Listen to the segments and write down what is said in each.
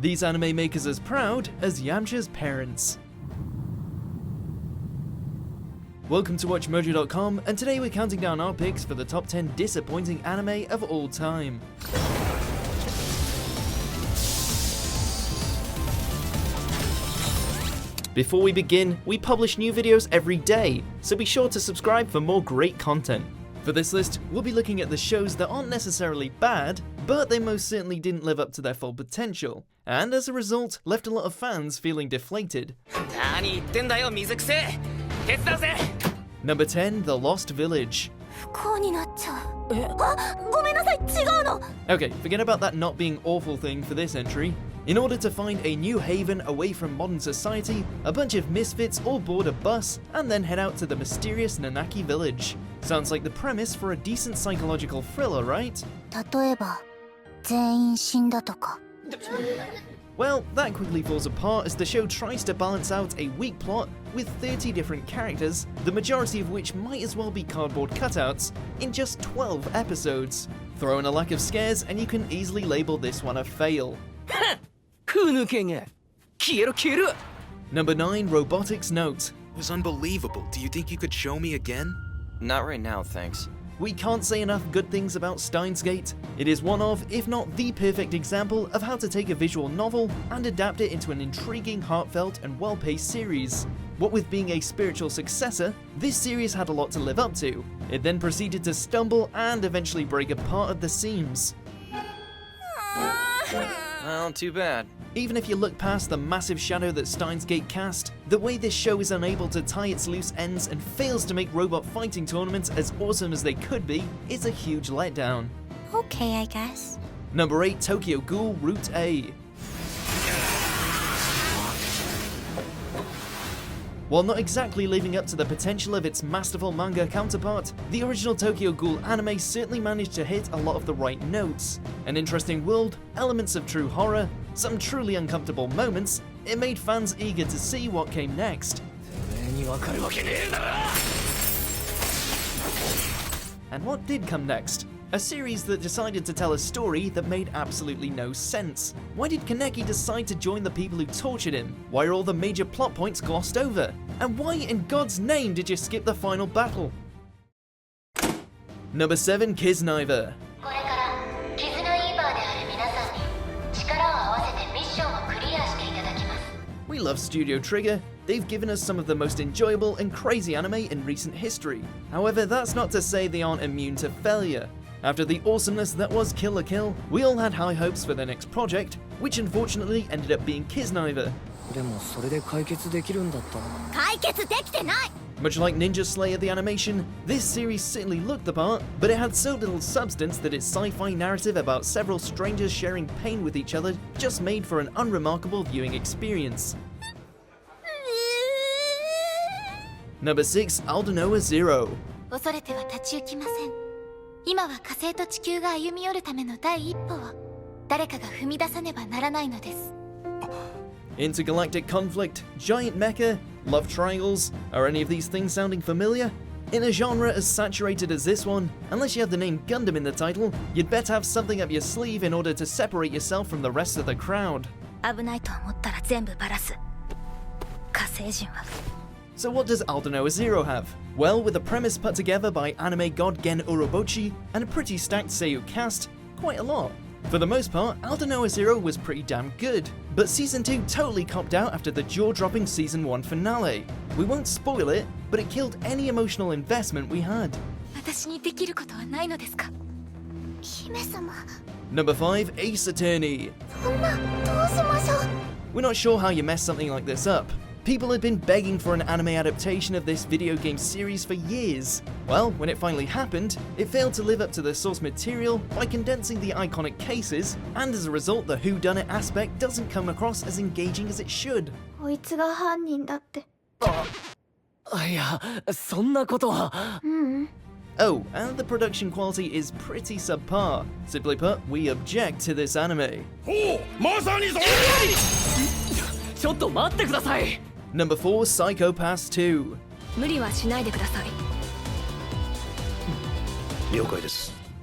These anime make us as proud as Yamcha's parents. Welcome to WatchMojo.com, and today we're counting down our picks for the top 10 disappointing anime of all time. Before we begin, we publish new videos every day, so be sure to subscribe for more great content. For this list, we'll be looking at the shows that aren't necessarily bad, but they most certainly didn't live up to their full potential, and as a result, left a lot of fans feeling deflated. Number 10, The Lost Village. Okay, forget about that not being awful thing for this entry. In order to find a new haven away from modern society, a bunch of misfits all board a bus and then head out to the mysterious Nanaki village. Sounds like the premise for a decent psychological thriller, right? Well, that quickly falls apart as the show tries to balance out a weak plot with 30 different characters, the majority of which might as well be cardboard cutouts, in just 12 episodes. Throw in a lack of scares and you can easily label this one a fail. Number 9, Robotics Note. It was unbelievable. Do you think you could show me again? Not right now, thanks. We can't say enough good things about Steins Gate. It is one of, if not the perfect example of how to take a visual novel and adapt it into an intriguing, heartfelt and well-paced series. What with being a spiritual successor, this series had a lot to live up to. It then proceeded to stumble and eventually break apart at the seams. Well, too bad. Even if you look past the massive shadow that Steins Gate cast, the way this show is unable to tie its loose ends and fails to make robot fighting tournaments as awesome as they could be is a huge letdown. Okay, I guess. Number 8, Tokyo Ghoul Route A. While not exactly living up to the potential of its masterful manga counterpart, the original Tokyo Ghoul anime certainly managed to hit a lot of the right notes. An interesting world, elements of true horror, some truly uncomfortable moments, it made fans eager to see what came next. And what did come next? A series that decided to tell a story that made absolutely no sense. Why did Kaneki decide to join the people who tortured him? Why are all the major plot points glossed over? And why in God's name did you skip the final battle? Number 7, Kiznaiver. We love Studio Trigger. They've given us some of the most enjoyable and crazy anime in recent history. However, that's not to say they aren't immune to failure. After the awesomeness that was Kill la Kill, we all had high hopes for their next project, which unfortunately ended up being Kiznaiver. Much like Ninja Slayer the animation, this series certainly looked the part, but it had so little substance that its sci-fi narrative about several strangers sharing pain with each other just made for an unremarkable viewing experience. Number 6, Aldnoah.Zero. Intergalactic conflict, giant mecha, love triangles, are any of these things sounding familiar? In a genre as saturated as this one, unless you have the name Gundam in the title, you'd better have something up your sleeve in order to separate yourself from the rest of the crowd. So what does Aldnoah.Zero have? Well, with a premise put together by anime god Gen Urobuchi and a pretty stacked seiyuu cast, quite a lot. For the most part, Aldnoah.Zero was pretty damn good, but Season 2 totally copped out after the jaw-dropping Season 1 finale. We won't spoil it, but it killed any emotional investment we had. Number 5, Ace Attorney. We're not sure how you mess something like this up. People had been begging for an anime adaptation of this video game series for years. Well, when it finally happened, it failed to live up to the source material by condensing the iconic cases, and as a result, the whodunit aspect doesn't come across as engaging as it should. Oh, and the production quality is pretty subpar. Simply put, we object to this anime. Number 4, Psycho-Pass 2.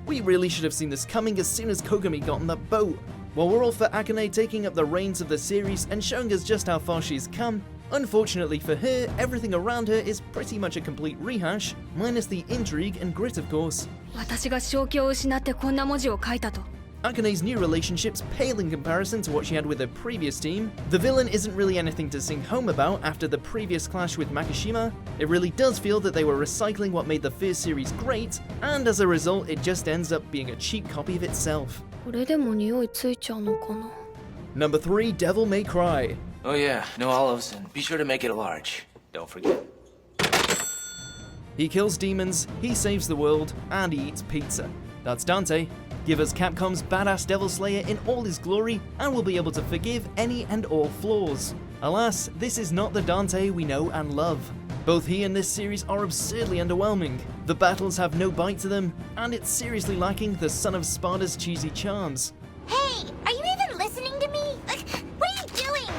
We really should have seen this coming as soon as Kogami got on that boat. While we're all for Akane taking up the reins of the series and showing us just how far she's come, unfortunately for her, everything around her is pretty much a complete rehash, minus the intrigue and grit, of course. 私が正気を失ってこんな文字を書いたと。 Akane's new relationships pale in comparison to what she had with her previous team. The villain isn't really anything to sing home about after the previous clash with Makishima. It really does feel that they were recycling what made the first series great, and as a result, it just ends up being a cheap copy of itself. これでも匂いついちゃうのかな。 Number 3, Devil May Cry. Oh yeah, no olives, and be sure to make it large. Don't forget. He kills demons, he saves the world, and he eats pizza. That's Dante. Give us Capcom's badass Devil Slayer in all his glory, and we'll be able to forgive any and all flaws. Alas, this is not the Dante we know and love. Both he and this series are absurdly underwhelming. The battles have no bite to them, and it's seriously lacking the Son of Sparta's cheesy charms. Hey, are you even listening to me? What are you doing?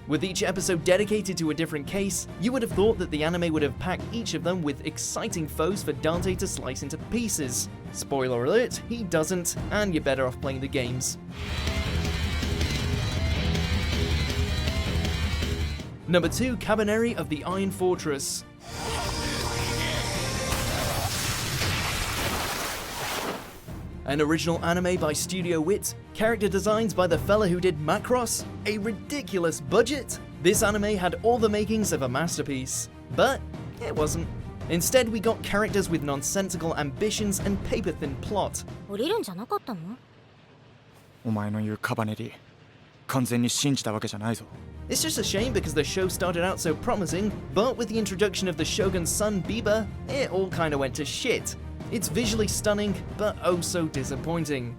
With each episode dedicated to a different case, you would have thought that the anime would have packed each of them with exciting foes for Dante to slice into pieces. Spoiler alert, he doesn't, and you're better off playing the games. Number 2, Kabaneri of the Iron Fortress. An original anime by Studio Wit, character designs by the fella who did Macross, a ridiculous budget. This anime had all the makings of a masterpiece, but it wasn't. Instead, we got characters with nonsensical ambitions and paper-thin plot. 降りるんじゃなかったの？お前の言うカバネリ、完全に信じたわけじゃないぞ。 It's just a shame because the show started out so promising, but with the introduction of the Shogun's son Biba, it all kinda went to shit. It's visually stunning, but oh so disappointing.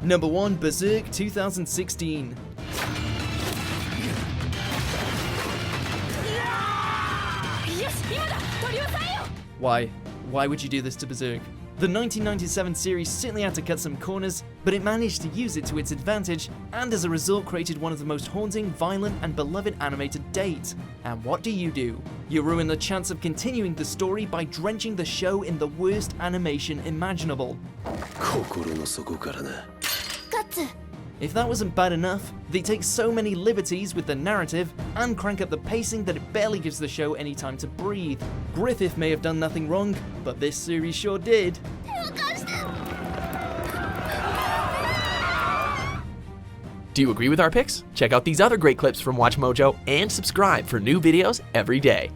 Number 1, Berserk 2016. Why would you do this to Berserk? The 1997 series certainly had to cut some corners, but it managed to use it to its advantage, and as a result created one of the most haunting, violent, and beloved anime to date. And what do? You ruin the chance of continuing the story by drenching the show in the worst animation imaginable. If that wasn't bad enough, they take so many liberties with the narrative and crank up the pacing that it barely gives the show any time to breathe. Griffith may have done nothing wrong, but this series sure did. Do you agree with our picks? Check out these other great clips from WatchMojo and subscribe for new videos every day.